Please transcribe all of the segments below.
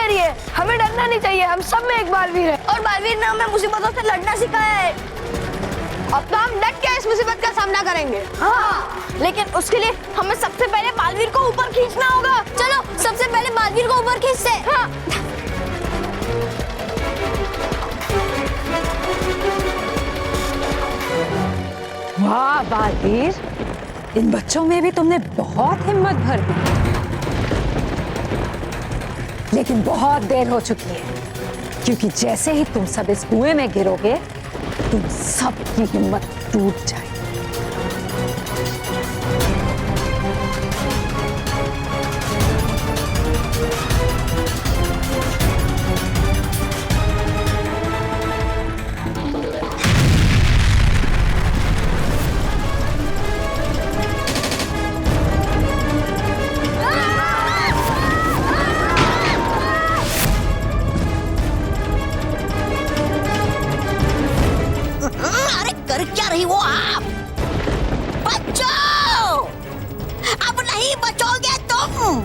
रही है। हमें डरना नहीं चाहिए, हम सब में एक बालवीर है। और बालवीर ने हमें मुसीबतों से लड़ना सिखाया है। अब तो हम डट के इस मुसीबत का सामना करेंगे। हाँ, लेकिन उसके लिए हमें सबसे पहले बालवीर को ऊपर खींचना होगा। चलो सबसे पहले बालवीर को ऊपर खींचते हैं। हाँ। वाह बालवीर, इन बच्चों में भी तुमने बहुत हिम्मत भर दी, लेकिन बहुत देर हो चुकी है, क्योंकि जैसे ही तुम सब इस कुएं में गिरोगे तुम सबकी हिम्मत टूट जाएगी। कर क्या रही हो आप? बच्चों, अब नहीं बचोगे तुम।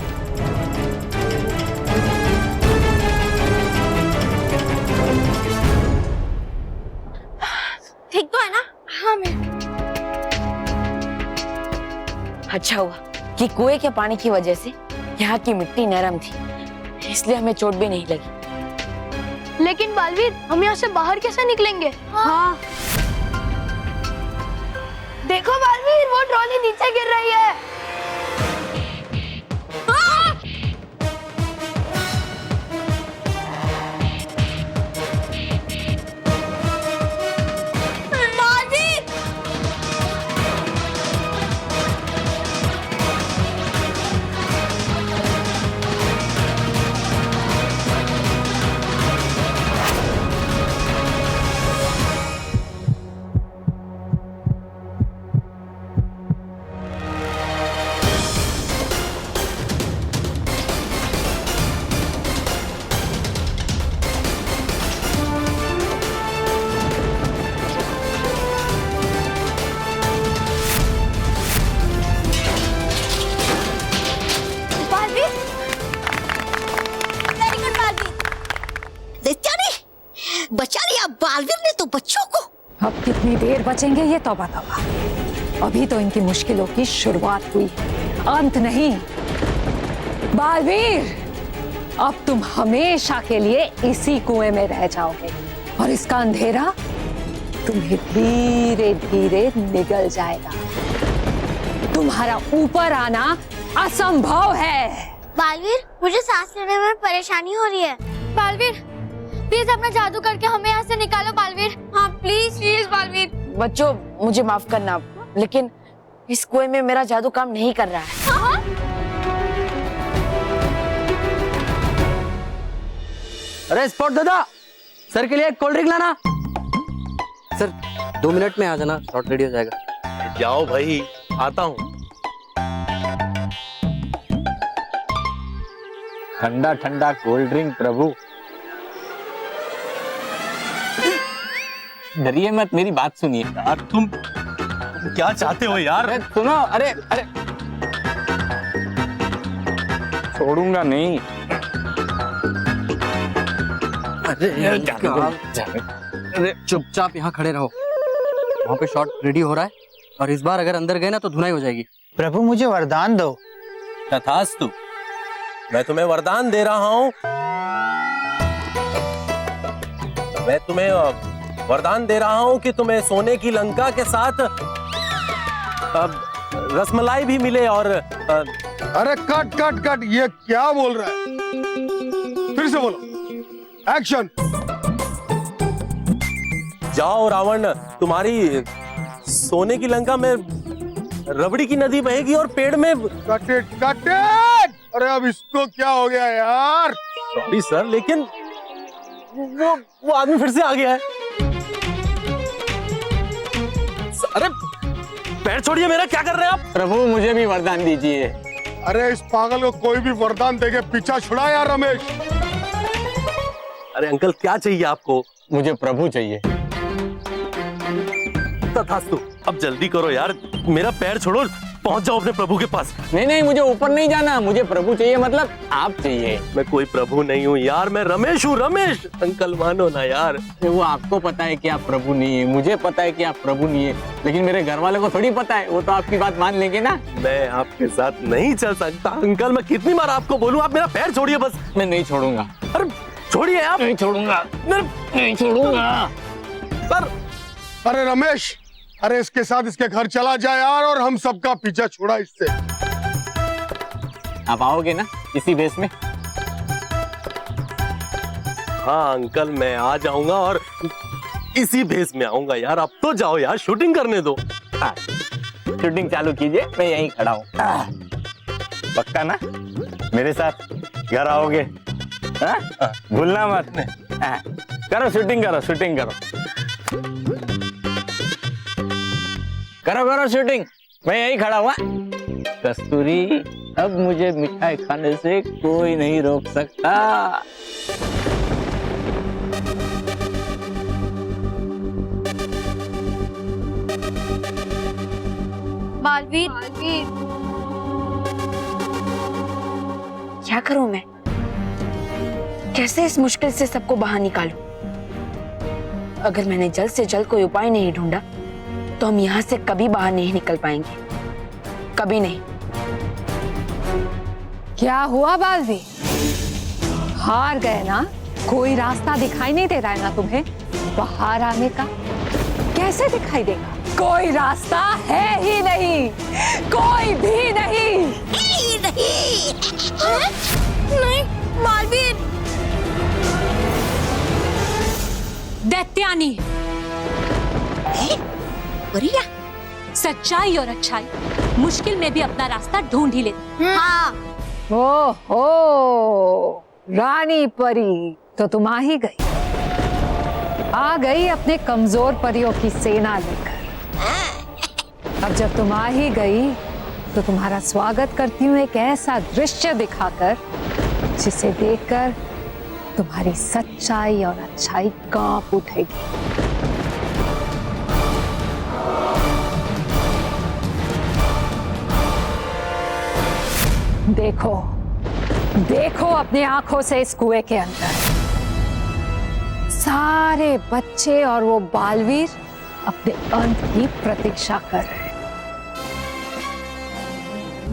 ठीक तो है ना? हाँ मैं। अच्छा हुआ कि कुएं के पानी की वजह से यहाँ की मिट्टी नरम थी, इसलिए हमें चोट भी नहीं लगी। लेकिन बालवीर, हम यहाँ से बाहर कैसे निकलेंगे? हाँ। देखो बालवीर, वो ट्रॉली नीचे गिर रही है। बचा लिया बालवीर ने तो बच्चों को। अब कितनी देर बचेंगे ये तौबा तौबा, अभी तो इनकी मुश्किलों की शुरुआत हुई, अंत नहीं। बालवीर, अब तुम हमेशा के लिए इसी कुएं में रह जाओगे और इसका अंधेरा तुम्हें धीरे धीरे निगल जाएगा। तुम्हारा ऊपर आना असंभव है। बालवीर, मुझे सांस लेने में परेशानी हो रही है। बालवीर, प्लीज अपना जादू करके हमें यहाँ से निकालो बालवीर। हाँ प्लीज प्लीज बालवीर। बच्चों, मुझे माफ करना, लेकिन इस कुएं में मेरा जादू काम नहीं कर रहा है। हाँ? अरे स्पॉट दादा, सर के लिए एक कोल्ड ड्रिंक लाना। सर 2 मिनट में आ जाना, शॉट रेडी हो जाएगा। जाओ भाई, आता हूँ। ठंडा ठंडा कोल्ड ड्रिंक प्रभु। डरिए मत, मेरी बात सुनिए। यार तुम क्या चाहते हो यार? अरे सुनो, अरे अरे छोड़ूंगा नहीं। अरे चुपचाप यहाँ खड़े रहो, वहाँ पे शॉट रेडी हो रहा है, और इस बार अगर अंदर गए ना तो धुनाई हो जाएगी। प्रभु मुझे वरदान दो। तथास्तु, मैं तुम्हें वरदान दे रहा हूँ। मैं तुम्हें वरदान दे रहा हूँ कि तुम्हें सोने की लंका के साथ रसमलाई भी मिले। और अरे कट कट कट, ये क्या बोल रहा है? फिर से बोलो, एक्शन। जाओ रावण, तुम्हारी सोने की लंका में रबड़ी की नदी बहेगी और पेड़ में। Cut it, cut it. अरे अब इसको क्या हो गया यार? सॉरी सर, लेकिन वो आदमी फिर से आ गया है। अरे पैर छोड़िए मेरा, क्या कर रहे हैं आप? प्रभु मुझे भी वरदान दीजिए। अरे इस पागल को कोई भी वरदान देके पीछा छुड़ा यार रमेश। अरे अंकल, क्या चाहिए आपको? मुझे प्रभु चाहिए। तथास्तु, अब जल्दी करो यार, मेरा पैर छोड़ो, पहुंच जाओ अपने प्रभु के पास। नहीं नहीं, मुझे ऊपर नहीं जाना, मुझे प्रभु चाहिए, मतलब आप चाहिए। मैं कोई प्रभु नहीं हूँ यार, मैं रमेश हूँ, रमेश। अंकल मानो ना यार। वो आपको पता है कि आप प्रभु नहीं है, मुझे पता है कि आप प्रभु नहीं है, लेकिन मेरे घर वालों को थोड़ी पता है, वो तो आपकी बात मान लेंगे ना। मैं आपके साथ नहीं चल सकता अंकल। मैं कितनी बार आपको बोलूँ, आप मेरा पैर छोड़िए बस। मैं नहीं छोड़ूंगा। अरे छोड़िए आप। नहीं छोड़ूंगा, नहीं छोड़ूंगा सर। अरे रमेश, अरे इसके साथ इसके घर चला जाए यार, और हम सबका पीछा छोड़ा इससे। आप आओगे ना इसी बेस में? हाँ अंकल, मैं आ जाऊंगा और इसी भेस में आऊंगा यार। अब तो जाओ यार, शूटिंग करने दो। हाँ, शूटिंग चालू कीजिए, मैं यहीं खड़ा हूँ। पक्का ना मेरे साथ घर आओगे? भूलना मत। करो शूटिंग, करो शूटिंग, करो करो करो शूटिंग, मैं यहीं खड़ा हुआ। कस्तूरी, अब मुझे मिठाई खाने से कोई नहीं रोक सकता। बालवीर, क्या करूं मैं? कैसे इस मुश्किल से सबको बाहर निकालूं? अगर मैंने जल्द से जल्द कोई उपाय नहीं ढूंढा तो हम यहाँ से कभी बाहर नहीं निकल पाएंगे, कभी नहीं। क्या हुआ बालवीर? हार गए ना? कोई रास्ता दिखाई नहीं दे रहा है ना तुम्हें बाहर आने का? कैसे दिखाई देगा? कोई रास्ता है ही नहीं, कोई भी नहीं। नहीं बालवीर। दैत्यानी, बढ़िया। सच्चाई और अच्छाई मुश्किल में भी अपना रास्ता ढूंढ ही लेती। हाँ। ओहो, रानी परी तो तुम आ ही गई। आ गई अपने कमजोर परियों की सेना लेकर। अब जब तुम आ ही गई तो तुम्हारा स्वागत करती हूँ एक ऐसा दृश्य दिखाकर जिसे देखकर तुम्हारी सच्चाई और अच्छाई कांप उठेगी। देखो देखो अपनी आंखों से इस कुएं के अंदर सारे बच्चे और वो बालवीर अपने अंत की प्रतीक्षा कर रहे हैं।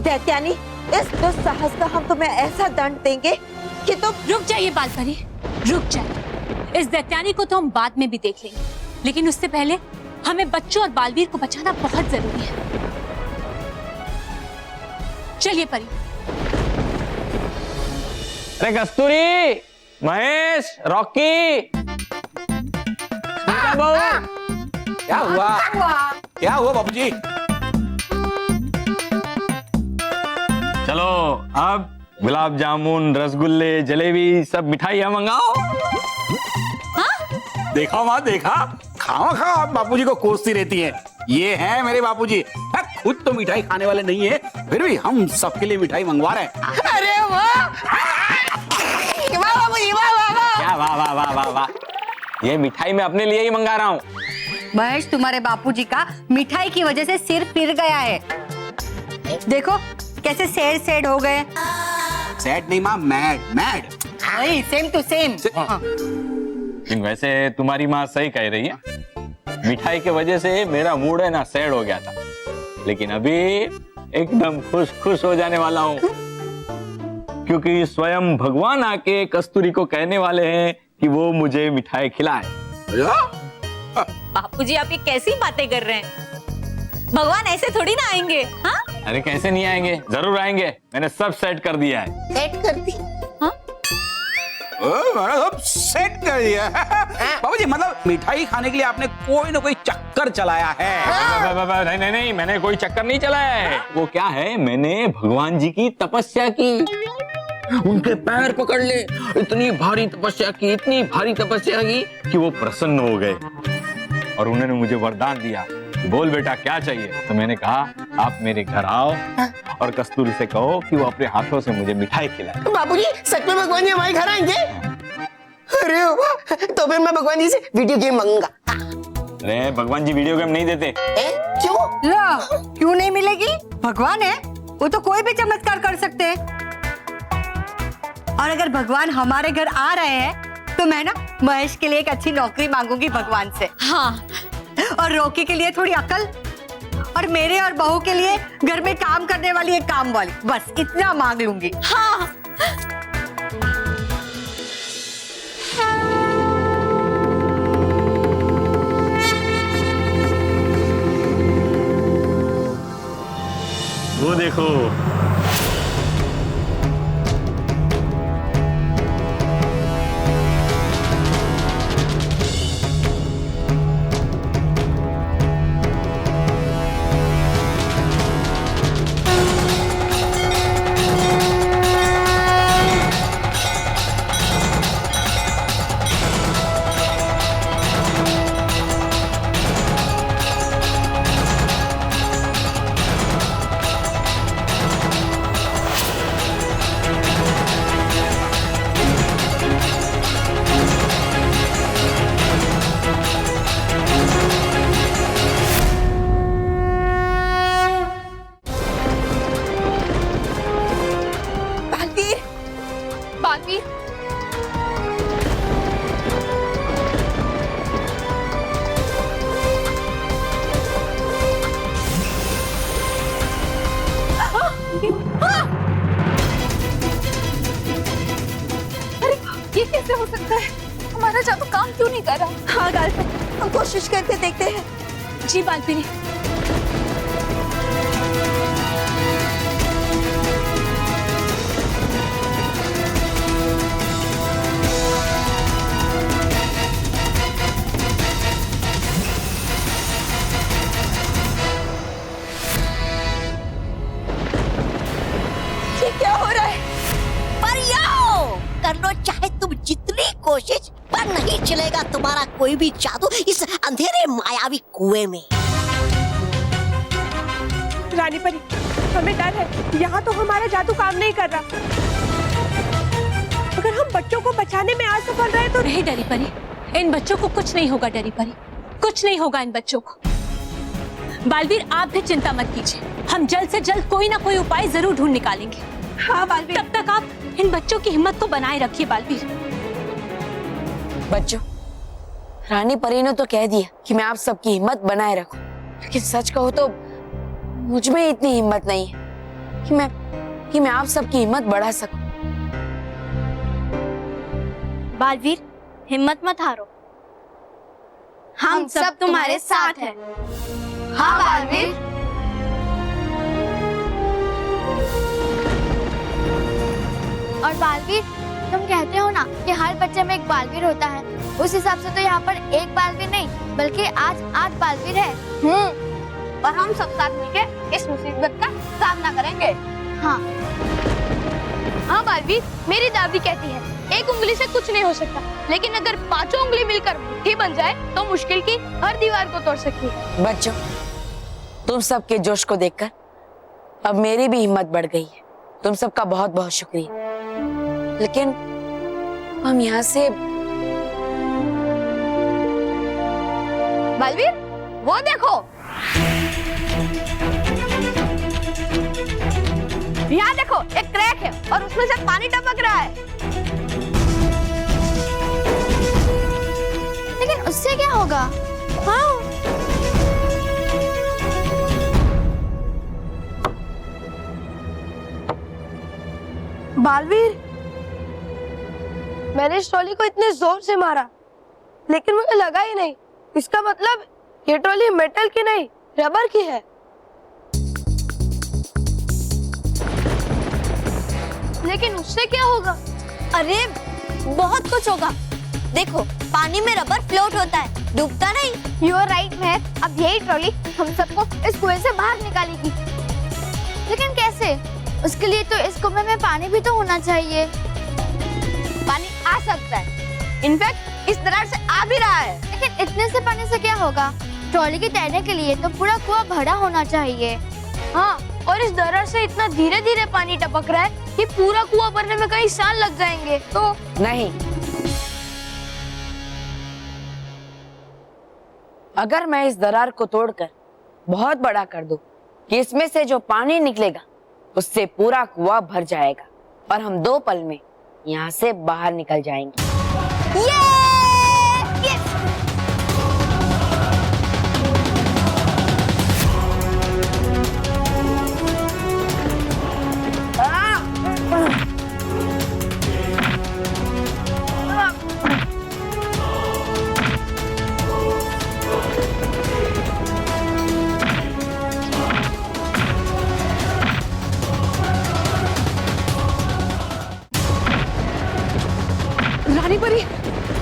दैत्यानी, इस दुस्साहस का हम तुम्हें ऐसा दंड देंगे कि तुम। रुक जाइए बालपरी, रुक जाइए। इस दैत्यानी को तो हम बाद में भी देख लेंगे, लेकिन उससे पहले हमें बच्चों और बालवीर को बचाना बहुत जरूरी है। चलिए परी। अरे कस्तूरी, महेश, रॉकी, क्या हुआ? क्या हुआ बाबूजी? चलो अब गुलाब जामुन, रसगुल्ले, जलेबी सब मिठाइयाँ मंगाओ। देखा माँ, देखा, खावा खा आप बापूजी को कोसती रहती हैं। ये हैं मेरे बापूजी। खुद तो मिठाई खाने वाले नहीं है, फिर भी हम सबके लिए मिठाई मंगवा रहे हैं। अरे वाह, वाह बाबूजी, वाह वाह वाह। क्या वाह वाह वाह वाह वाह? ये मिठाई मैं अपने लिए ही मंगा रहा हूँ। महेश, तुम्हारे बापूजी का मिठाई की वजह से सिर फिर गया है। देखो कैसे सैड सैड हो गए। सैड नहीं माँ, मैड मैड। वही सेम टू सेम। लेकिन वैसे तुम्हारी माँ सही कह रही है, मिठाई के वजह से मेरा मूड है ना सैड हो गया था, लेकिन अभी एकदम खुश खुश हो जाने वाला हूँ, क्योंकि स्वयं भगवान आके कस्तूरी को कहने वाले हैं कि वो मुझे मिठाई खिलाए। बापूजी, आप ये कैसी बातें कर रहे हैं? भगवान ऐसे थोड़ी ना आएंगे। हाँ? अरे कैसे नहीं आएंगे, जरूर आएंगे। मैंने सब सेट कर दिया है। सेट कर दी? हाँ? सब सेट कर दिया बाबूजी। मतलब मिठाई खाने के लिए आपने कोई ना कोई चक्कर चलाया है। नहीं नहीं नहीं, मैंने कोई चक्कर नहीं चलाया है। वो क्या है, मैंने भगवान जी की तपस्या की, उनके पैर पकड़ ले, इतनी भारी तपस्या की, इतनी भारी तपस्या की कि वो प्रसन्न हो गए और उन्होंने मुझे वरदान दिया, बोल बेटा क्या चाहिए? तो मैंने कहा आप मेरे घर आओ और कस्तूरी से कहो कि वो अपने हाथों से मुझे मिठाई खिलाए। बाबूजी, सच में भगवान जी हमारे घर आएंगे? अरे वाह, तो फिर मैं भगवान जी से वीडियो गेम मांगूंगा। अरे भगवान जी वीडियो गेम नहीं देते। लो, क्यों नहीं मिलेगी? भगवान है, वो तो कोई भी चमत्कार कर सकते हैं। और अगर भगवान हमारे घर आ रहे हैं तो मैं ना महेश के लिए एक अच्छी नौकरी मांगूंगी भगवान से। हाँ, और रोकी के लिए थोड़ी अकल, और मेरे और बहू के लिए घर में काम करने वाली एक काम वाली, बस इतना मांग लूंगी। हाँ। वो देखो, बालवीर, ये कैसे हो सकता है? हमारा जादू काम क्यों नहीं कर रहा? हाँ गर्लफ्रेंड, हम कोशिश करके देखते हैं। जी बालवीर। ये क्या हो रहा है? परियाओ, कर लो चाहे तुम जितनी कोशिश, पर नहीं चलेगा तुम्हारा कोई भी जादू इस अंधेरे मायावी कुएं में। रानी परी, हमें डर है, यहाँ तो हमारा जादू काम नहीं कर रहा। अगर हम बच्चों को बचाने में असफल रहे तो नहीं डरी परी, इन बच्चों को कुछ नहीं होगा। डरी परी, कुछ नहीं होगा इन बच्चों को। बालवीर, आप भी चिंता मत कीजिए, हम जल्द से जल्द कोई ना कोई उपाय जरूर ढूंढ निकालेंगे। हाँ बालवीर, तब तक आप इन बच्चों की हिम्मत को बनाए रखिए। बालवीर, बच्चों, रानी परी ने तो कह दिया कि मैं आप सबकी हिम्मत बनाए रखूं, लेकिन सच कहूं तो मुझ में इतनी हिम्मत नहीं है कि मैं आप सबकी हिम्मत बढ़ा सकूं। बालवीर, हिम्मत मत हारो, हम सब तुम्हारे साथ हैं। हाँ बालवीर। और बालवीर, तुम कहते हो ना कि हर बच्चे में एक बालवीर होता है, उस हिसाब से तो यहाँ पर एक बालवीर नहीं बल्कि आज 8 बालवीर है। और हम सब साथ मिलकर इस मुसीबत का सामना करेंगे। हाँ हाँ बालवीर, मेरी दादी कहती है एक उंगली से कुछ नहीं हो सकता, लेकिन अगर 5 उंगली मिलकर मुट्ठी बन जाए तो मुश्किल की हर दीवार को तोड़ सकती है। बच्चों, तुम सबके जोश को देखकर अब मेरी भी हिम्मत बढ़ गई है। तुम सबका बहुत बहुत शुक्रिया। लेकिन हम यहाँ से बालवीर, वो देखो, यहाँ देखो, एक क्रैक है और उसमें से पानी टपक रहा है। लेकिन उससे क्या होगा? हाँ, बालवीर, मैंने इस ट्रॉली को इतने जोर से मारा लेकिन मुझे लगा ही नहीं। इसका मतलब ये ट्रॉली मेटल की नहीं, रबर की है। लेकिन उससे क्या होगा? अरे बहुत कुछ होगा। देखो, पानी में रबर फ्लोट होता है, डूबता नहीं। यू आर राइट महक, अब यही ट्रॉली हम सबको इस कुएं से बाहर निकालेगी। लेकिन कैसे? उसके लिए तो इस कुएं में पानी भी तो होना चाहिए। पानी आ सकता है, इनफैक्ट इस दरार से आ भी रहा है। लेकिन इतने से पानी से क्या होगा? ट्रॉली के तैरने के लिए तो पूरा कुआं भरा होना चाहिए। हाँ, और इस दरार से इतना धीरे धीरे पानी टपक रहा है कि पूरा कुआं भरने में कई साल लग जाएंगे। तो नहीं, अगर मैं इस दरार को तोड़कर बहुत बड़ा कर दूं कि इसमें से जो पानी निकलेगा उससे पूरा कुआं भर जाएगा और हम 2 पल में यहाँ से बाहर निकल जाएंगे। रानी परी,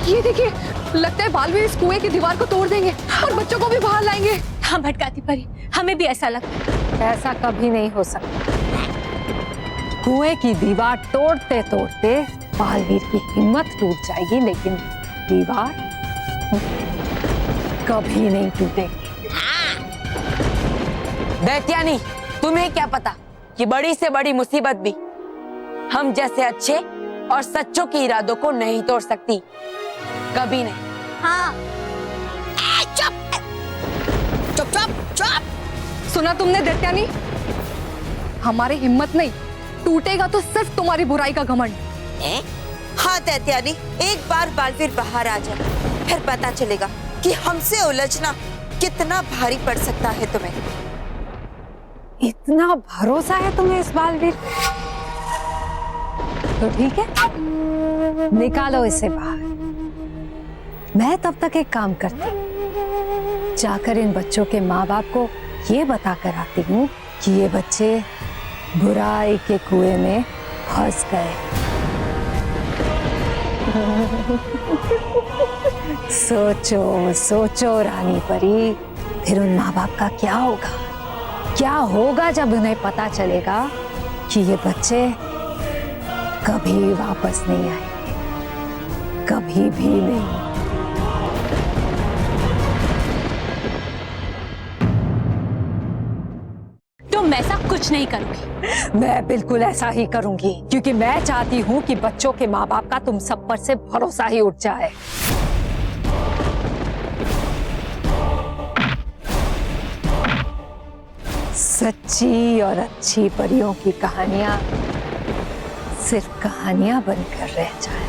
ये देखिए, लगता है बालवीर इस कुएं की दीवार को तोड़ देंगे और बच्चों को भी बाहर लाएंगे। हाँ भटकाती परी, हमें भी ऐसा लगता है। ऐसा कभी नहीं हो सकता। कुएं की दीवार तोड़ते तोड़ते बालवीर की हिम्मत टूट जाएगी, लेकिन दीवार कभी नहीं टूटेगी। दैत्यानी, तुम्हें क्या पता कि बड़ी से बड़ी मुसीबत भी हम जैसे अच्छे और सच्चों के इरादों को नहीं तोड़ सकती, कभी नहीं। हाँ। चुप चुप चुप चुप। सुना तुमने दैत्यानी? हमारी हिम्मत नहीं टूटेगा तो सिर्फ तुम्हारी बुराई का घमंड। हाँ दैत्यानी, एक बार बालवीर बाहर आ जाए, फिर पता चलेगा कि हमसे उलझना कितना भारी पड़ सकता है तुम्हें। इतना भरोसा है तुम्हें इस बालवीर पे? तो ठीक है, निकालो इसे बाहर। मैं तब तक एक काम करती हूँ, जाकर इन बच्चों के माँ बाप को ये बता कर आती हूँ कि ये बच्चे बुराई के कुएं में फंस गए। सोचो सोचो रानी परी, फिर उन माँ बाप का क्या होगा? क्या होगा जब उन्हें पता चलेगा कि ये बच्चे कभी वापस नहीं आएंगे, कभी भी नहीं। तुम ऐसा कुछ नहीं करोगी। मैं बिल्कुल ऐसा ही करूंगी, क्योंकि मैं चाहती हूँ कि बच्चों के माँ बाप का तुम सब पर से भरोसा ही उठ जाए। सच्ची और अच्छी परियों की कहानियां सिर्फ कहानियां बनकर रह जाए।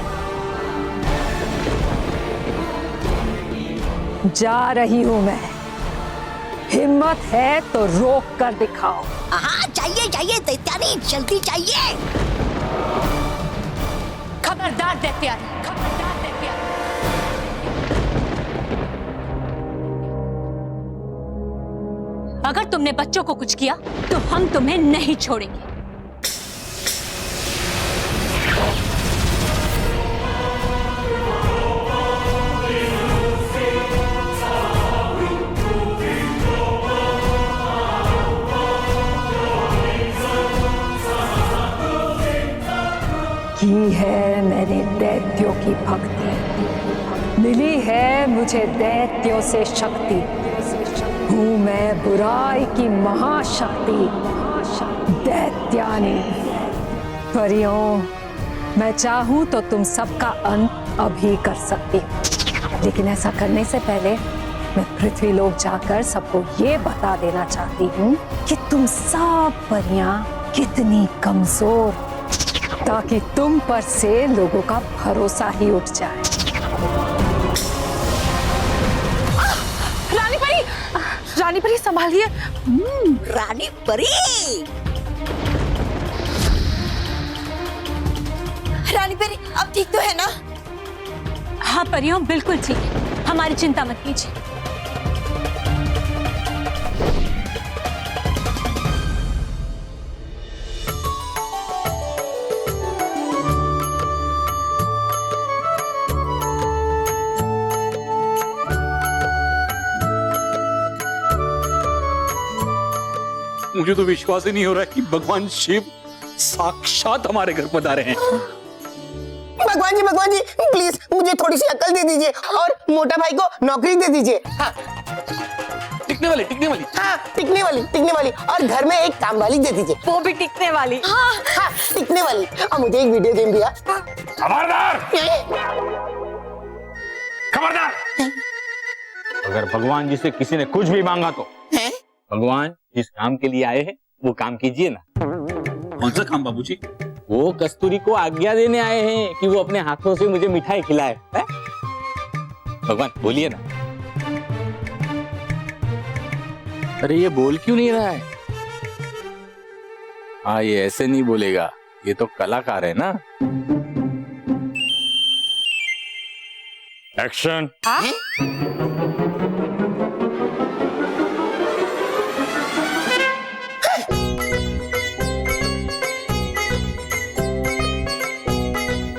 जा रही हूं मैं, हिम्मत है तो रोक कर दिखाओ। हाँ, चाहिए चाहिए दैत्यानी, जल्दी चाहिए। खबरदार दैत्यानी, खबरदार दैत्यानी। अगर तुमने बच्चों को कुछ किया तो हम तुम्हें नहीं छोड़ेंगे। की है मैंने दैत्यों की भक्ति, मिली है मुझे दैत्यों से शक्ति। हूँ मैं बुराई की महाशक्ति, दैत्यानी। परियों, मैं चाहूँ तो तुम सबका अंत अभी कर सकती हूँ, लेकिन ऐसा करने से पहले मैं पृथ्वी लोक जाकर सबको ये बता देना चाहती हूँ कि तुम सब परियां कितनी कमजोर, ताकि तुम पर से लोगों का भरोसा ही उठ जाए। रानी परी, रानी परी संभालिए। रानी परी, रानी परी अब ठीक तो है ना? हाँ परियों, बिल्कुल ठीक है, हमारी चिंता मत कीजिए। मुझे तो विश्वास ही नहीं हो रहा है कि भगवान शिव साक्षात हमारे घर पधारे हैं। भगवान जी प्लीज मुझे थोड़ी सी अकल दे दीजिए और मोटा भाई को नौकरी दे दीजिए। हाँ। टिकने वाली हाँ, टिकने वाली और घर में एक काम वाली दे दीजिए। वो भी टिकने वाली। हाँ, टिकने वाली। और मुझे एक वीडियो गेम दिया। खबरदार, खबरदार, अगर भगवान जी से किसी ने कुछ भी मांगा तो भगवान जिस काम के लिए आए हैं वो काम कीजिए ना। कौन सा काम बाबूजी? वो कस्तूरी को आज्ञा देने आए हैं कि वो अपने हाथों से मुझे मिठाई खिलाए। है? भगवान बोलिए ना। अरे ये बोल क्यों नहीं रहा है? हाँ, ये ऐसे नहीं बोलेगा, ये तो कलाकार है ना। एक्शन।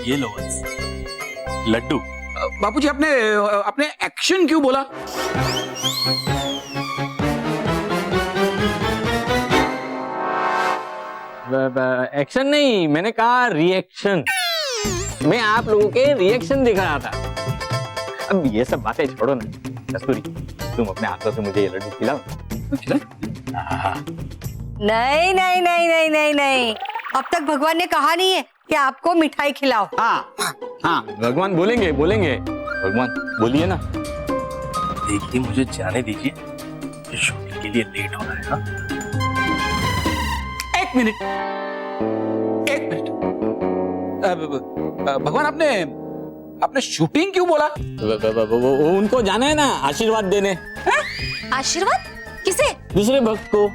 ये लो लड्डू। बापूजी आपने आपने एक्शन क्यों बोला? एक्शन नहीं, मैंने कहा रिएक्शन। मैं आप लोगों के रिएक्शन देख रहा था। अब ये सब बातें छोड़ो ना। कस्तूरी, तुम अपने हाथों से मुझे ये लड्डू खिलाओ। नहीं नहीं नहीं नहीं नहीं नहीं, अब तक भगवान ने कहा नहीं है कि आपको मिठाई खिलाओ। हाँ भगवान बोलेंगे बोलेंगे। भगवान बोलिए ना। देखिए मुझे जाने दीजिए, ये शूटिंग के लिए लेट हो रहा है। हाँ? एक मिनट। भगवान आपने शूटिंग क्यों बोला? वो उनको जाना है ना आशीर्वाद देने। आशीर्वाद किसे? दूसरे भक्त को।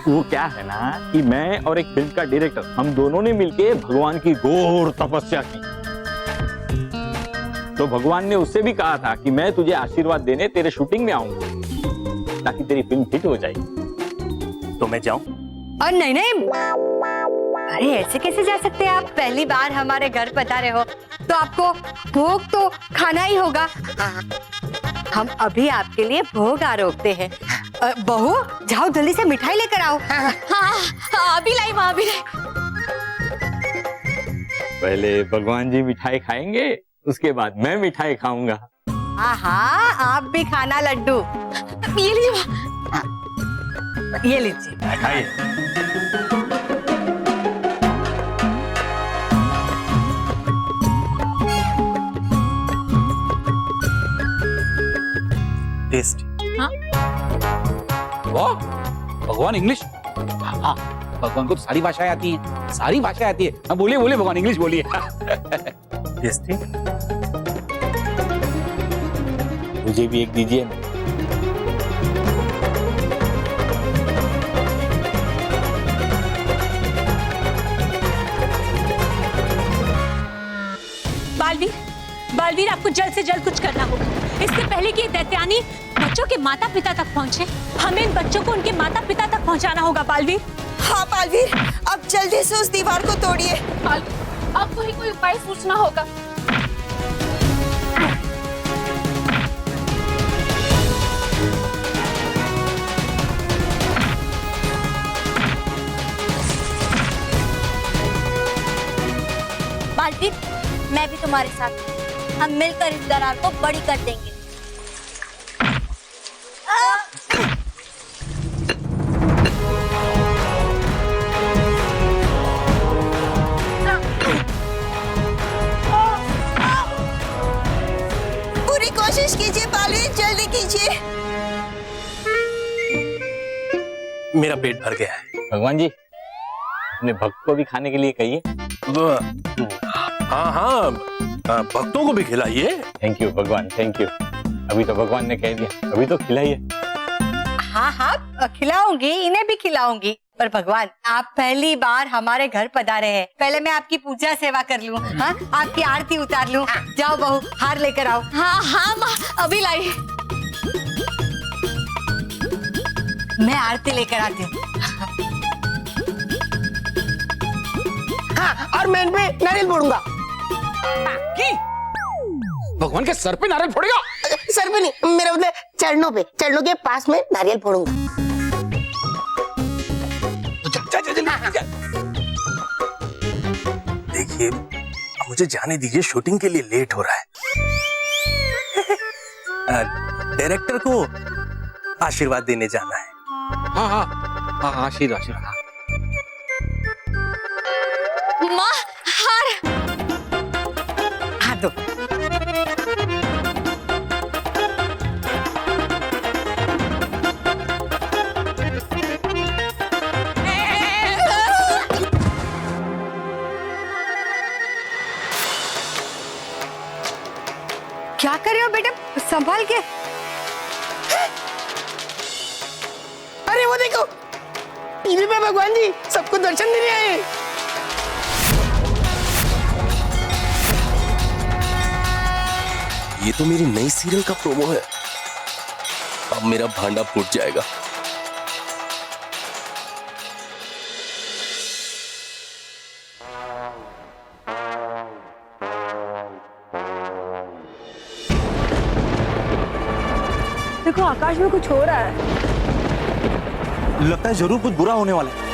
वो क्या है ना कि मैं और एक फिल्म का डायरेक्टर, हम दोनों ने मिलके भगवान की घोर तपस्या की। तो भगवान ने उससे भी कहा था कि मैं तुझे आशीर्वाद देने तेरे शूटिंग में आऊंगा ताकि तेरी फिल्म हिट हो जाएगी। तो मैं जाऊं? और नहीं नहीं, अरे ऐसे कैसे जा सकते हैं आप? पहली बार हमारे घर पधारे हो तो आपको भोग तो खाना ही होगा। हम अभी आपके लिए भोग आरोपते हैं। बहू जाओ जल्दी से मिठाई लेकर आओ। हाँ, अभी लाई माँ, अभी लाई। पहले भगवान जी मिठाई खाएंगे, उसके बाद मैं मिठाई खाऊंगा। हाँ, आप भी खाना लड्डू। ये लीजिए माँ। ये लीजिए। खाइए। टेस्टी। वाह, भगवान इंग्लिश। हाँ, भगवान को तो सारी भाषाएं आती हैं, सारी भाषाएं आती है। हाँ, बोलिए बोलिए भगवान, इंग्लिश बोलिए। टेस्टी। मुझे भी एक दीजिए ना। बालवीर, बालवीर, आपको जल्द से जल्द कुछ करना होगा। इससे पहले कि ये दैत्यानी बच्चों के माता पिता तक पहुंचे, हमें इन बच्चों को उनके माता पिता तक पहुंचाना होगा। बालवीर। हाँ बालवीर, अब जल्दी से उस दीवार को तोड़िए। आपको ही कोई उपाय सोचना होगा। बालवीर, मैं भी तुम्हारे साथ हूँ। हम मिलकर इस दरार को बड़ी कर देंगे। पूरी कोशिश कीजिए बालवीर, जल्दी कीजिए। मेरा पेट भर गया है। भगवान जी, अपने भक्त को भी खाने के लिए कहिए। हाँ हाँ, भक्तों को भी खिलाइए। थैंक यू भगवान, थैंक यू। अभी तो भगवान ने कह दिया, अभी तो खिलाइए। हाँ हाँ, खिलाऊंगी, इन्हें भी खिलाऊंगी। पर भगवान, आप पहली बार हमारे घर पधारे हैं, पहले मैं आपकी पूजा सेवा कर लूं। हाँ, आपकी आरती उतार लूं। जाओ बहू, हार लेकर आओ। हाँ हाँ माँ, अभी लाई। मैं आरती लेकर आती हूँ। हाँ, और मैं इन पे नारियल फोड़ूंगा। भगवान के सर पे नारियल फोड़ेगा? सर पे नहीं, मेरा मतलब चरणों पे, चरणों के पास में नारियल फोड़ूंगा। देखिए, मुझे जाने दीजिए, शूटिंग के लिए लेट हो रहा है। डायरेक्टर को आशीर्वाद देने जाना है। हाँ हाँ हाँ, आशीर्वाद आशीर्वाद। माँ, हार। हाँ दो। संभाल के। अरे वो देखो, टीवी पे भगवान जी सबको दर्शन देने आए हैं। ये तो मेरी नई सीरियल का प्रोमो है। अब मेरा भांडा फूट जाएगा। देखो आकाश में कुछ हो रहा है। लगता है जरूर कुछ बुरा होने वाला है।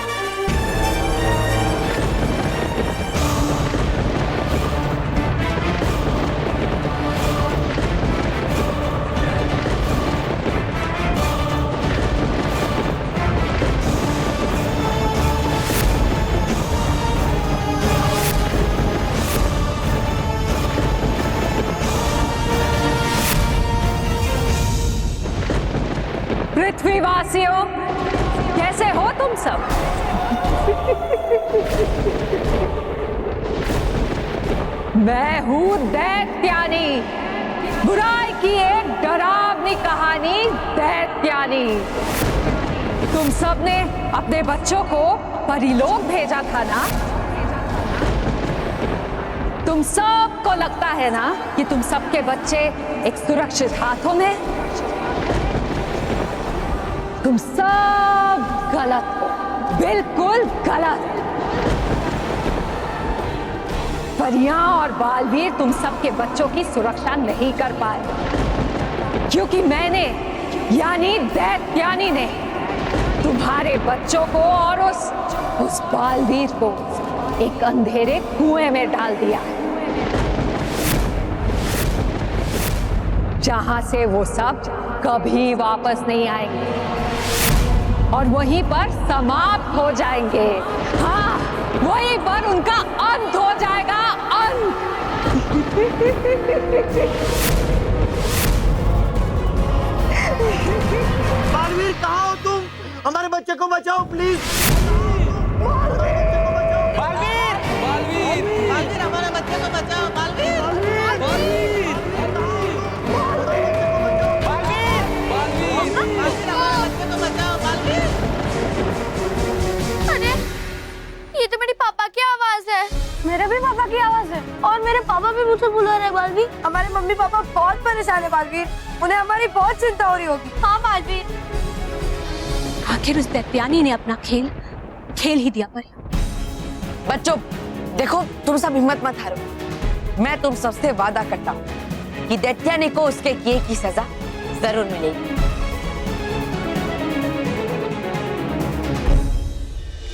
पृथ्वीवासियों, कैसे हो तुम सब? मैं हूं दैत्यानी, बुराई की एक डरावनी कहानी दैत्यानी। तुम सबने अपने बच्चों को परिलोक भेजा था ना? तुम सबको लगता है ना कि तुम सबके बच्चे एक सुरक्षित हाथों में? तुम सब गलत हो, बिल्कुल गलत। परियां और बालवीर तुम सबके बच्चों की सुरक्षा नहीं कर पाए, क्योंकि मैंने यानी दैत्यानी ने तुम्हारे बच्चों को और उस बालवीर को एक अंधेरे कुएं में डाल दिया, जहां से वो सब कभी वापस नहीं आएंगे और वहीं पर समाप्त हो जाएंगे। हाँ, वहीं पर उनका अंत हो जाएगा, अंत। बालवीर कहाँ हो तुम? हमारे बच्चे को बचाओ प्लीज। बालवीर, बालवीर, बालवीर, हमारे बच्चे को बचाओ। बालवीर, बालवीर, अरे ये तो मेरे पापा की आवाज है। मेरे भी पापा की आवाज है और मेरे पापा भी मुझसे बुला रहे हैं। बालवीर, हमारे मम्मी पापा बहुत परेशान है बालवीर, उन्हें हमारी बहुत चिंता हो रही होगी। हाँ बालवीर, आखिर उस दैत्यानी ने अपना खेल खेल ही दिया। पर बच्चों देखो, तुम सब हिम्मत मत हारो। मैं तुम सबसे वादा करता हूँ कि दैत्यानी को उसके किए की सजा जरूर मिलेगी।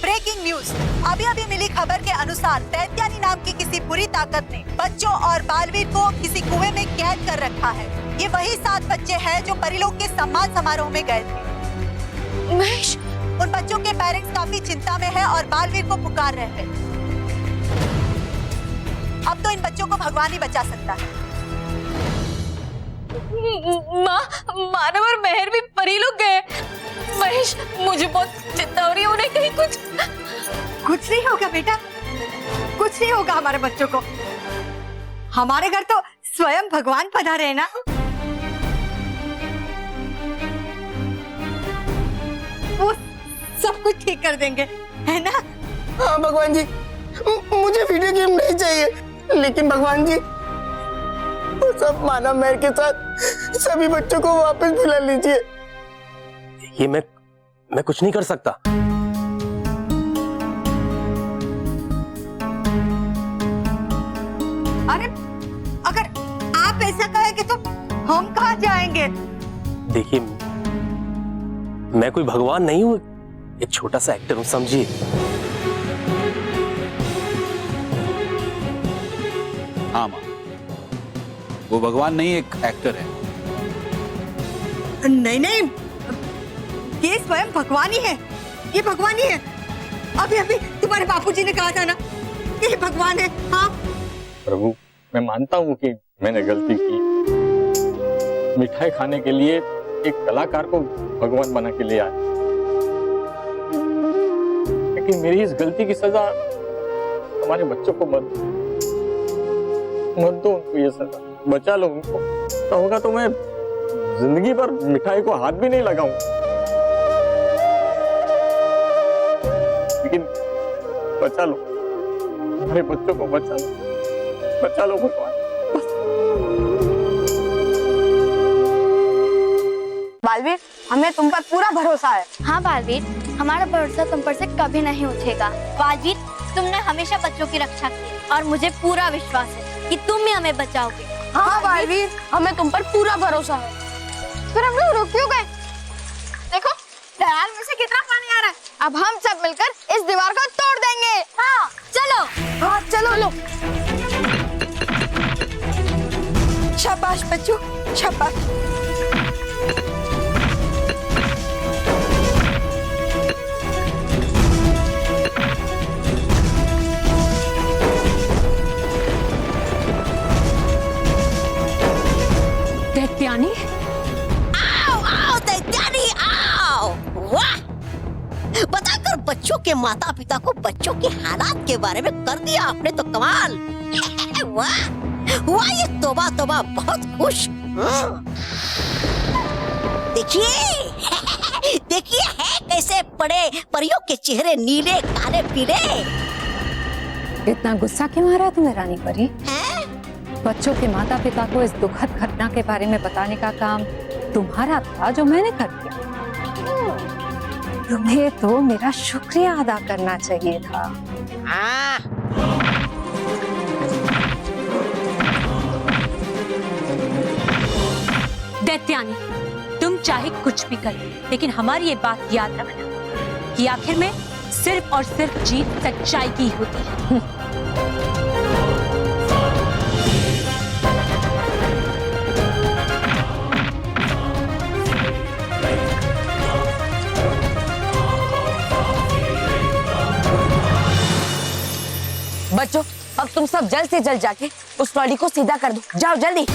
ब्रेकिंग न्यूज, अभी अभी मिली खबर के अनुसार दैत्यानी नाम की किसी बुरी ताकत ने बच्चों और बालवीर को किसी कुएं में कैद कर रखा है। ये वही 7 बच्चे हैं जो परिलोक के सम्मान समारोह में गए थे। महेश, उन बच्चों के पेरेंट्स काफी चिंता में हैं और बालवीर को पुकार रहे हैं। अब तो इन बच्चों को भगवान ही बचा सकता है। मानव और मेहर भी परिलोक गए। महेश, मुझे बहुत चिंता हो रही है, उन्हें कहीं कुछ नहीं होगा बेटा, कुछ नहीं होगा हमारे बच्चों को। हमारे घर तो स्वयं भगवान पधारे हैं ना। वो सब कुछ ठीक कर देंगे, है ना? हाँ भगवान जी, मुझे वीडियो गेम नहीं चाहिए, लेकिन भगवान जी वो सब मानव मेहर के साथ सभी बच्चों को वापस बुला लीजिए। ये मैं कुछ नहीं कर सकता। अरे अगर आप ऐसा कहेंगे तो हम कहाँ जाएंगे? देखिए, मैं कोई भगवान नहीं हूँ, एक छोटा सा एक्टर हूँ, समझिए। हाँ माँ, वो भगवान नहीं, एक एक्टर है। नहीं नहीं, ये स्वयं भगवान ही है, ये भगवान ही है। अभी अभी तुम्हारे बापूजी ने कहा था ना कि ये भगवान है। हाँ प्रभु, मैं मानता हूँ कि मैंने गलती की। मिठाई खाने के लिए एक कलाकार को भगवान बना के ले आया, लेकिन मेरी इस गलती की सजा हमारे बच्चों को मत दो, उनको ये सजा, बचा लो उनको। तो होगा तो मैं जिंदगी भर मिठाई को हाथ भी नहीं लगाऊं, लेकिन बचा लो, हमारे बच्चों को बचा लो भगवान। बालवीर, हमें तुम पर पूरा भरोसा है। हाँ बालवीर, हमारा भरोसा तुम पर से कभी नहीं उठेगा। बालवीर, तुमने हमेशा बच्चों की रक्षा की और मुझे पूरा विश्वास है कि तुम ही हमें बचाओगे। हाँ बालवीर, हमें तुम पर पूरा भरोसा है। फिर हम लोग रुक क्यों गए? देखो, दरार में से कितना पानी आ रहा है। अब हम सब मिलकर इस दीवार को तोड़ देंगे। हाँ चलो। हाँ चलो। शाबाश बच्चों, शाबाश। दैत्यानी, आओ दैत्यानी आओ। वाह, बताकर बच्चों के माता पिता को बच्चों के हालात के बारे में कर दिया आपने तो कमाल। वाह वाह, ये तोबा बहुत खुश। देखिए है कैसे पड़े परियों के चेहरे नीले काले पीले। इतना गुस्सा क्यों आ रहा है तुम्हें रानी परी? बच्चों के माता पिता को इस दुखद घटना के बारे में बताने का काम तुम्हारा था जो मैंने कर दिया। तुम्हें तो मेरा शुक्रिया अदा करना चाहिए था। दैत्यानी, तुम चाहे कुछ भी कर, लेकिन हमारी ये बात याद रखना कि आखिर में सिर्फ और सिर्फ जीत सच्चाई की होती है। बच्चों, अब तुम सब जल्द से जल्द जाके उस ट्रॉली को सीधा कर दो। जाओ जल्दी।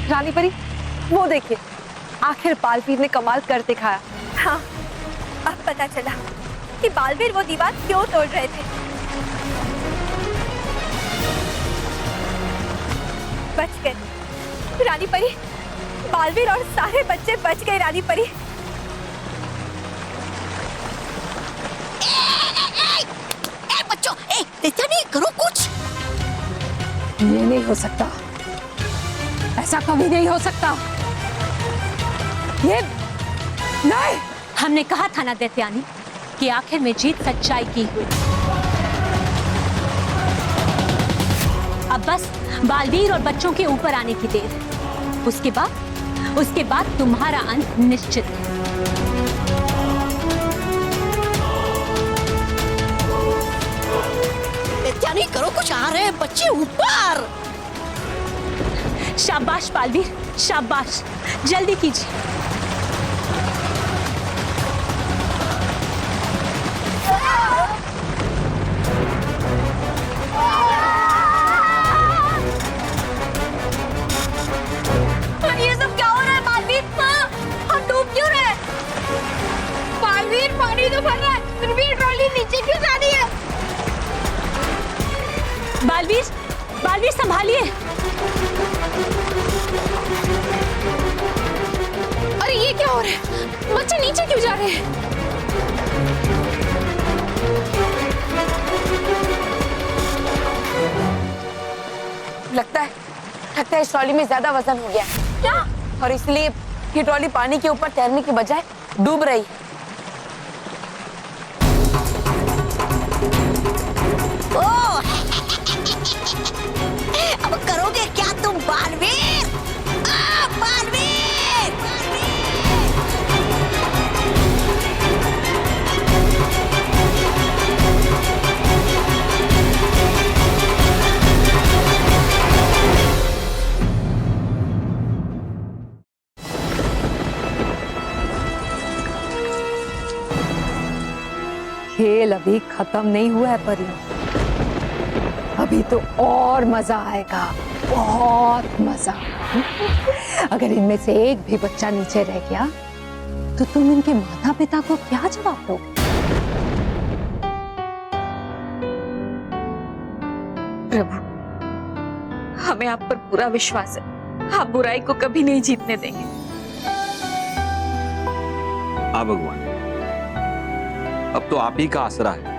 रानी परी, वो देखिए, आखिर बालवीर ने कमाल कर दिखाया। हाँ, अब पता चला कि बालवीर वो दीवार क्यों तोड़ रहे थे। बच गए रानी परी, बालवीर और सारे बच्चे बच गए रानी परी। बच्चों, दैत्यानी करो कुछ। ये नहीं हो सकता, ऐसा कभी नहीं हो सकता। ये नहीं। हमने कहा था ना दैत्यानी कि आखिर में जीत सच्चाई की हुई। अब बस बालवीर और बच्चों के ऊपर आने की देर है। उसके बाद तुम्हारा अंत निश्चित है। दैत्यानी करो कुछ, आ रहे हैं बच्चे ऊपर। शाबाश बालवीर, शाबाश, जल्दी कीजिए। ये सब क्या हो रहा है बालवीर? हम डूब क्यों रहे हैं? बालवीर, पानी तो भर रहा है, फिर भी ट्रॉली नीचे क्यों जा रही है? बालवीर संभालिए। अरे ये क्या हो रहा है? बच्चे नीचे क्यों जा रहे हैं? लगता है इस ट्रॉली में ज्यादा वजन हो गया। क्या? और इसलिए ये ट्रॉली पानी के ऊपर तैरने की बजाय डूब रही है। अब करोगे क्या तुम बालवीर? बालवीर! खेल अभी खत्म नहीं हुआ है परी। अभी तो और मजा आएगा, बहुत मजा। अगर इनमें से एक भी बच्चा नीचे रह गया तो तुम इनके माता पिता को क्या जवाब दोगे? प्रभु, हमें आप पर पूरा विश्वास है, आप बुराई को कभी नहीं जीतने देंगे। हाँ भगवान, अब तो आप ही का आसरा है।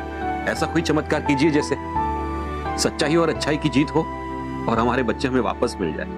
ऐसा कोई चमत्कार कीजिए जैसे सच्चाई और अच्छाई की जीत हो और हमारे बच्चे हमें वापस मिल जाए।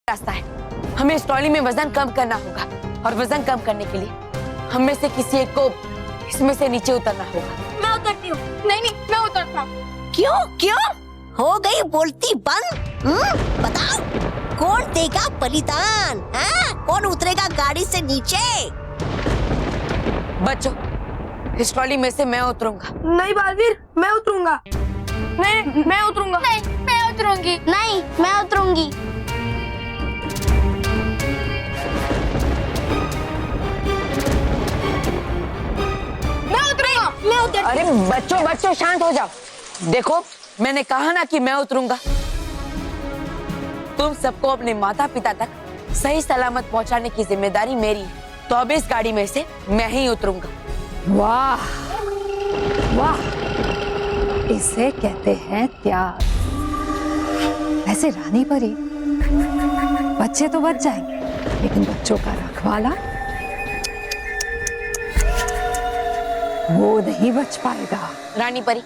रास्ता है, हमें इस ट्रॉली में वजन कम करना होगा और वजन कम करने के लिए हम में से किसी एक को इसमें से नीचे उतरना होगा। मैं उतरती हूँ। नहीं, मैं उतरता हूँ। क्यों क्यों हो गई बोलती बंद? बताओ, कौन देगा बलिदान? कौन उतरेगा गाड़ी से नीचे? बच्चों, इस ट्रॉली में से मैं उतरूंगा। नहीं बालवीर, मैं उतरूंगा। नहीं, मैं उतरूंगा। नहीं, मैं उतरूंगी। नहीं, मैं उतरूंगी। अरे बच्चों बच्चों शांत हो जाओ। देखो, मैंने कहा ना कि मैं उतरूंगा। तुम सबको अपने माता पिता तक सही सलामत पहुंचाने की जिम्मेदारी मेरी है, तो अब इस गाड़ी में से मैं ही उतरूंगा। वाह वाह, इसे कहते हैं त्याग। ऐसे रानी परी, बच्चे तो बच जाएंगे, लेकिन बच्चों का रखवाला वो नहीं बच पाएगा। रानी परी,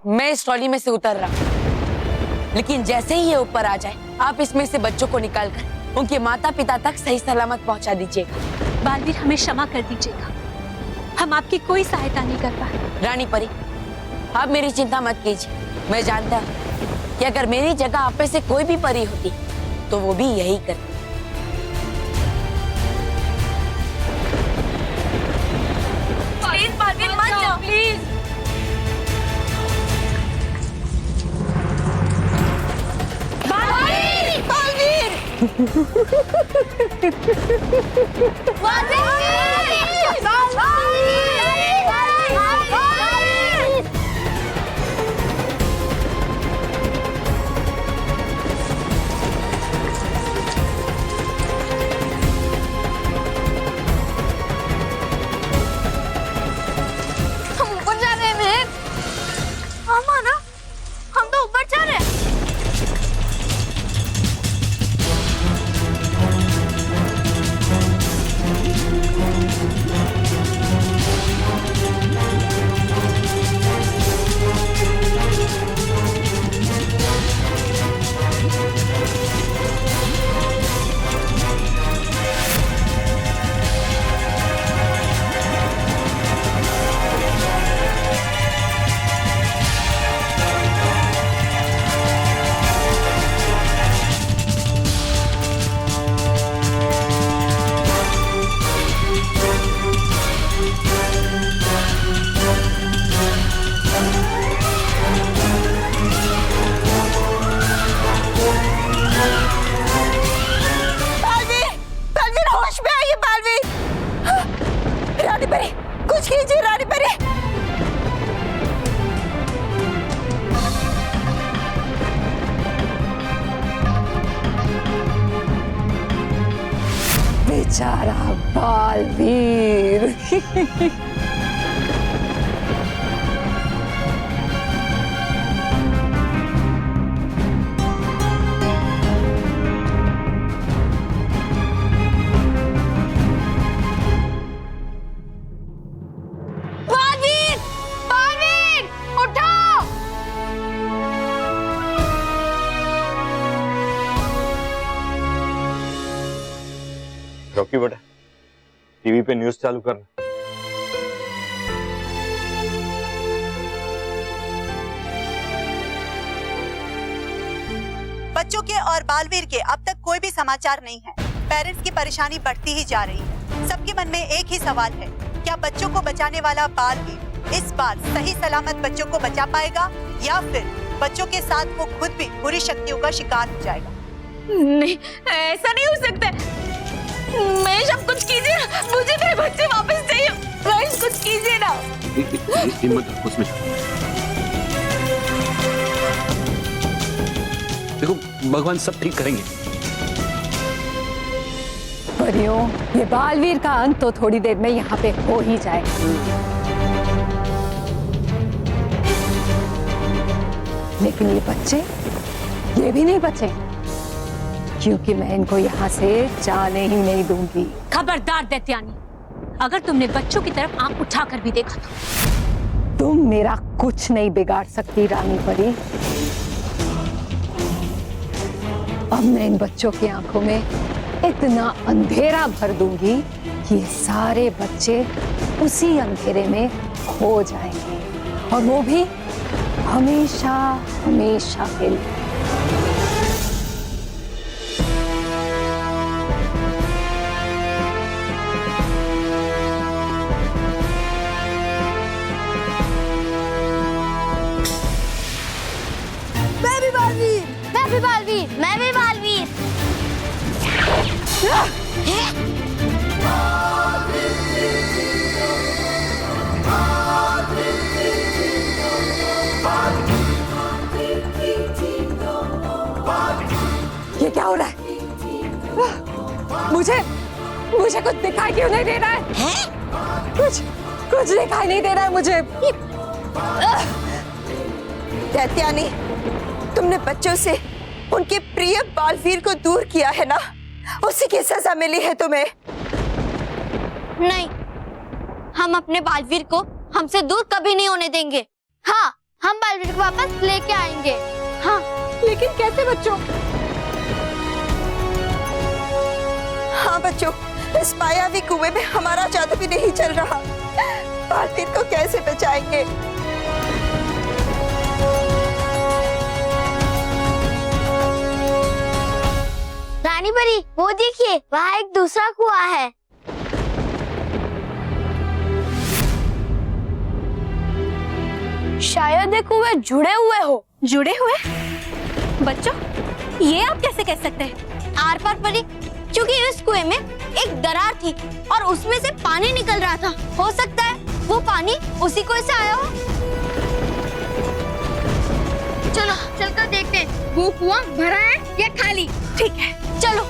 मैं इस ट्रॉली में से उतर रहा हूँ, लेकिन जैसे ही ये ऊपर आ जाए, आप इसमें से बच्चों को निकालकर उनके माता पिता तक सही सलामत पहुंचा दीजिएगा। बालवीर, हमें क्षमा कर दीजिएगा, हम आपकी कोई सहायता नहीं कर पाए। रानी परी, आप मेरी चिंता मत कीजिए। मैं जानता हूँ कि अगर मेरी जगह आप में से कोई भी परी होती तो वो भी यही करती। प्लीज बालवीर, मत जाओ प्लीज। बालवीर, हम ऊपर जा रहे हैं। हाँ माना, हम तो ऊपर जा रहे हैं। बेचारा बालवीर। बालवीर, बालवीर, उठो! रॉकी बेटा, टीवी पे न्यूज़ चालू करना। बच्चों के और बालवीर के अब तक कोई भी समाचार नहीं है। पेरेंट्स की परेशानी बढ़ती ही जा रही है। सबके मन में एक ही सवाल है, क्या बच्चों को बचाने वाला बालवीर इस बार सही सलामत बच्चों को बचा पाएगा या फिर बच्चों के साथ वो खुद भी बुरी शक्तियों का शिकार हो जाएगा? नहीं, ऐसा नहीं हो सकता। मैं सब कुछ कीजिए, मुझे मेरे बच्चे वापस चाहिए। मैं कुछ कीजिए ना। हिम्मत रखो उसमें। देखो भगवान सब ठीक करेंगे। परियों, ये बालवीर का अंत तो थोड़ी देर में यहाँ पे हो ही जाएगा। लेकिन ये बच्चे, ये भी नहीं बचेंगे, क्योंकि मैं इनको यहाँ से जाने ही नहीं दूंगी। खबरदार दैत्यानी, अगर तुमने बच्चों की तरफ आंख उठाकर भी देखा तो तुम मेरा कुछ नहीं बिगाड़ सकती रानी परी। अब मैं इन बच्चों की आंखों में इतना अंधेरा भर दूंगी कि ये सारे बच्चे उसी अंधेरे में खो जाएंगे, और वो भी हमेशा हमेशा के लिए। मैं भी बालवीर, मैं भी बालवीर, मैं भी बालवीर। ये क्या हो रहा है? मुझे कुछ दिखाई क्यों नहीं दे रहा है? कुछ दिखाई नहीं दे रहा है मुझे। दैत्यानी, तुमने बच्चों से उनके प्रिय बालवीर को दूर किया है ना, उसी की सजा मिली है तुम्हें। नहीं, हम अपने बालवीर को हमसे दूर कभी नहीं होने देंगे। हाँ, हम बालवीर को वापस लेके आएंगे। हाँ, लेकिन कैसे बच्चों? हाँ बच्चों, इस मायावी कुएं में हमारा जादू भी नहीं चल रहा। बालवीर को कैसे बचाएंगे? रानी परी, वो देखिए, वहाँ एक दूसरा कुआं है। शायद ये कुएं जुड़े हुए हो। जुड़े हुए? बच्चों, ये आप कैसे कह सकते हैं? आर पार परी, क्योंकि इस कुएं में एक दरार थी और उसमें से पानी निकल रहा था। हो सकता है वो पानी उसी कुएं से आया हो। चलो चलकर देखते हैं, वो कुआं भरा है या खाली। ठीक है, चलो।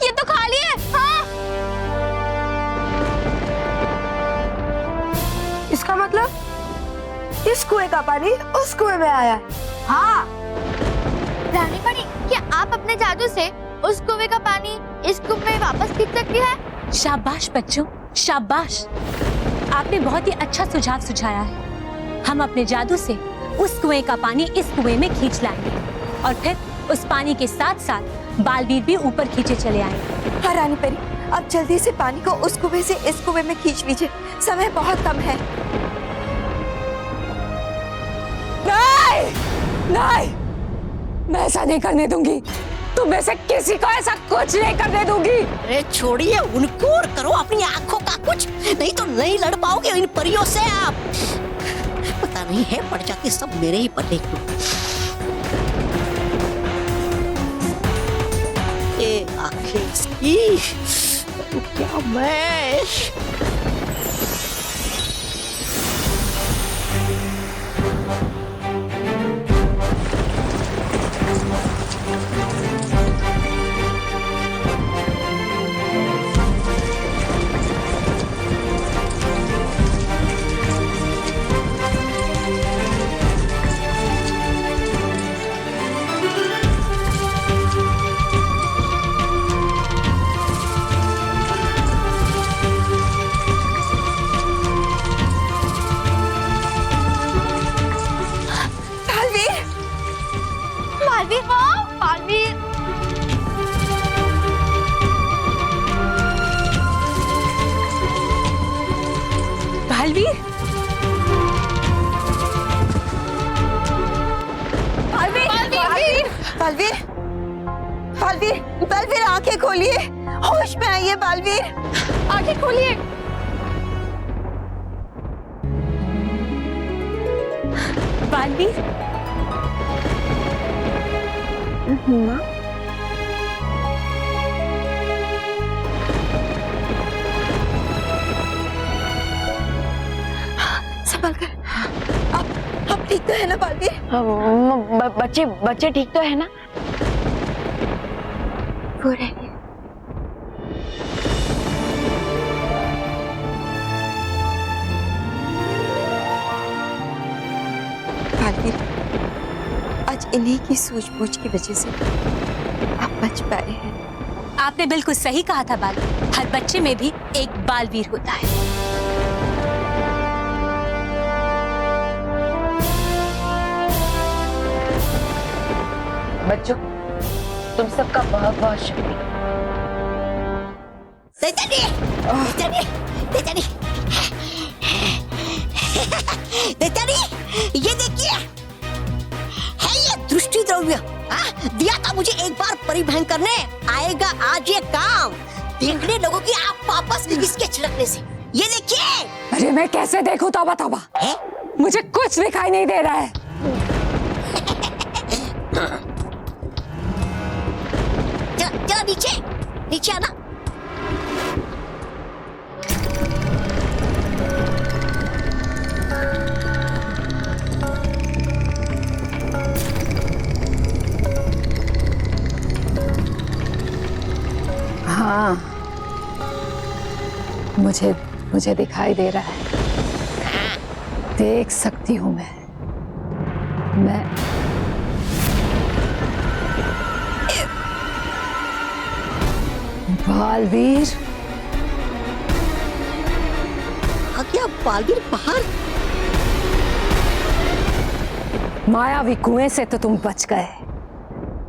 ये तो खाली है। हाँ, इसका मतलब इस कुएं का पानी उस कुएं में आया है। हाँ। रानी परी, क्या आप अपने जादू से उस कुएं का पानी इस कुएं में वापस खींच सकती है? शाबाश बच्चों, शाबाश। आपने बहुत ही अच्छा सुझाव सुझाया है। हम अपने जादू से उस कुएं का पानी इस कुएं में खींच लाएंगे और फिर उस पानी के साथ साथ बालवीर भी ऊपर खींचे चले आएंगे। हाँ रानी परी, अब जल्दी से पानी को उस कुएं से इस कुएं में खींच लीजिए, समय बहुत कम है। नहीं, नहीं, मैं ऐसा नहीं करने दूंगी। तुम में से किसी को ऐसा कुछ नहीं करने दूंगी। अरे छोड़िए उनको और करो अपनी आंखों का कुछ, नहीं तो नहीं लड़ पाओगे इन परियों से आप। पता नहीं है, पड़ जाती सब मेरे ही पते को। ये आंखें इसकी, तो क्या मैं बालवीर हाँ बालवीर बालवीर बालवीर बालवीर बालवीर बालवीर आंखें खोलिए, होश में आइए बालवीर, आंखें खोलिए। बालवीर माँ संभल कर, अब ठीक तो है ना बालवीर? बच्चे ठीक तो है ना? वो रहिए। बालवीर, आज इन्हीं की सूझबूझ की वजह से आप बच पाए हैं। आपने बिल्कुल सही कहा था बाल, हर बच्चे में भी एक बालवीर होता है। बच्चों, तुम सबका बहुत बहुत शुक्रिया। ये देखिए, है ये दृष्टि द्रव्य। दिया था मुझे एक बार परिभयंकर ने, आएगा आज ये काम। देखने लोगों की आप वापस इसके छिड़कने से। ये देखिए। अरे मैं कैसे देखूं तौबा तौबा, मुझे कुछ दिखाई नहीं दे रहा है। चला नीचे, नीचे आना। हाँ, मुझे दिखाई दे रहा है, देख सकती हूँ मैं। बालवीर आ गया बालवीर बाहर। मायावी कुएं से तो तुम बच गए,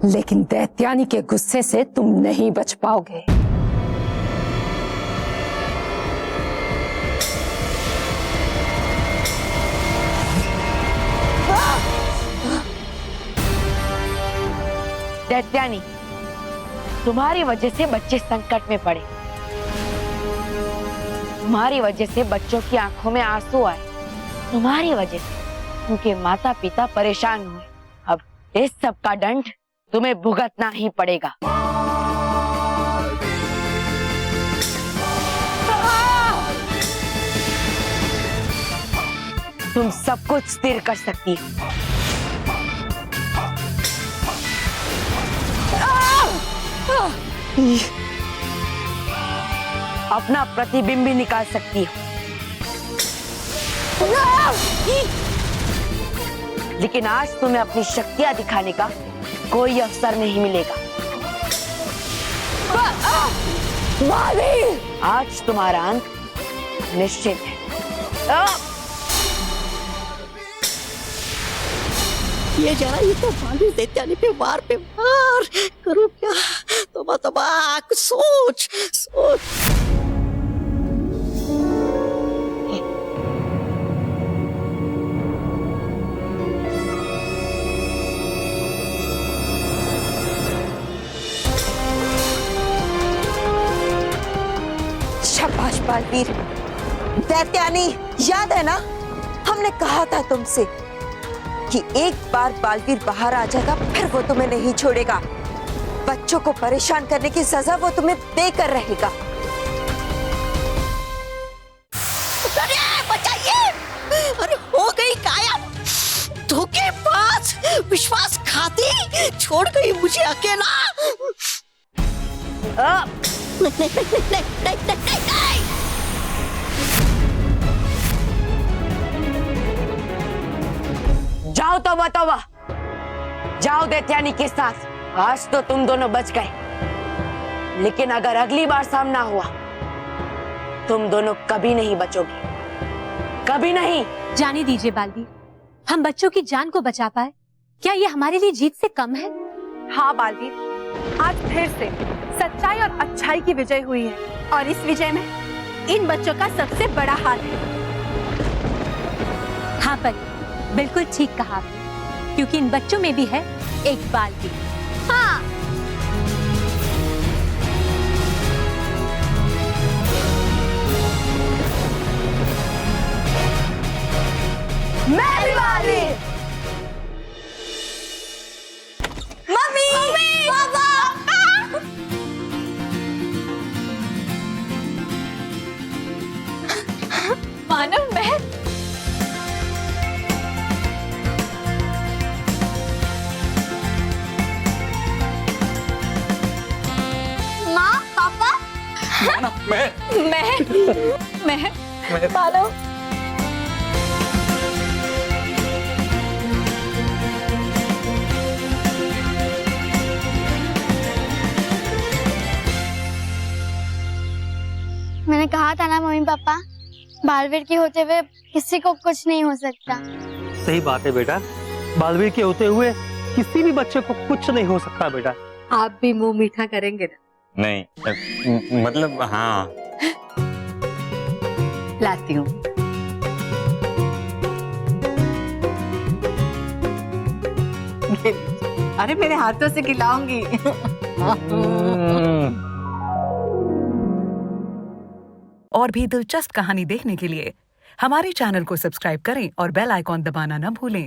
लेकिन दैत्यानी के गुस्से से तुम नहीं बच पाओगे। दैत्यानी, तुम्हारी वजह से बच्चे संकट में पड़े, तुम्हारी वजह से बच्चों की आंखों में आंसू आए, तुम्हारी वजह से उनके माता पिता परेशान हुए। अब इस सब का दंड तुम्हें भुगतना ही पड़ेगा। तुम सब कुछ स्थिर कर सकती हो। अपना प्रतिबिंब भी निकाल सकती हो, लेकिन आज तुम्हें अपनी शक्तियां दिखाने का कोई अवसर नहीं मिलेगा। आज तुम्हारा अंत निश्चित है। ये जरा, ये तो बालवीर दैत्यानी पे वार करूं क्या? तोबा कुछ सोच। शाबाश बालवीर। दैत्यानी, याद है ना, हमने कहा था तुमसे कि एक बार बालवीर बाहर आ जाएगा फिर वो तुम्हें नहीं छोड़ेगा। बच्चों को परेशान करने की सजा वो तुम्हें देकर रहेगा। अरे बचाइए! अरे हो गई गायब, धोखेबाज! विश्वासघाती छोड़ गई मुझे अकेला। नहीं, नहीं, नहीं, नहीं, नहीं, नहीं, नहीं। जाओ तौबा तौबा, जाओ दैत्यानी के साथ। आज तो तुम दोनों बच गए, लेकिन अगर अगली बार सामना हुआ तुम दोनों कभी नहीं बचोगे, कभी नहीं। जाने दीजिए बालवीर, हम बच्चों की जान को बचा पाए, क्या ये हमारे लिए जीत से कम है? हाँ बालवीर, आज फिर से सच्चाई और अच्छाई की विजय हुई है और इस विजय में इन बच्चों का सबसे बड़ा हाथ है। हाँ पर बिल्कुल ठीक कहा आपने, क्योंकि इन बच्चों में भी है एक बालवीर। हाँ। मैं भी बालवीर। मम्मी, पापा। मानव, मैं माँ, पापा। मैं मानव। मैंने कहा था ना मम्मी पापा, बालवीर के होते हुए किसी को कुछ नहीं हो सकता। सही बात है बेटा, बालवीर के होते हुए किसी भी बच्चे को कुछ नहीं हो सकता बेटा। आप भी मुंह मीठा करेंगे ना? नहीं, मतलब हाँ। लाती हूँ। अरे मेरे हाथों से खिलाऊंगी। और भी दिलचस्प कहानी देखने के लिए हमारे चैनल को सब्सक्राइब करें और बेल आइकॉन दबाना न भूलें।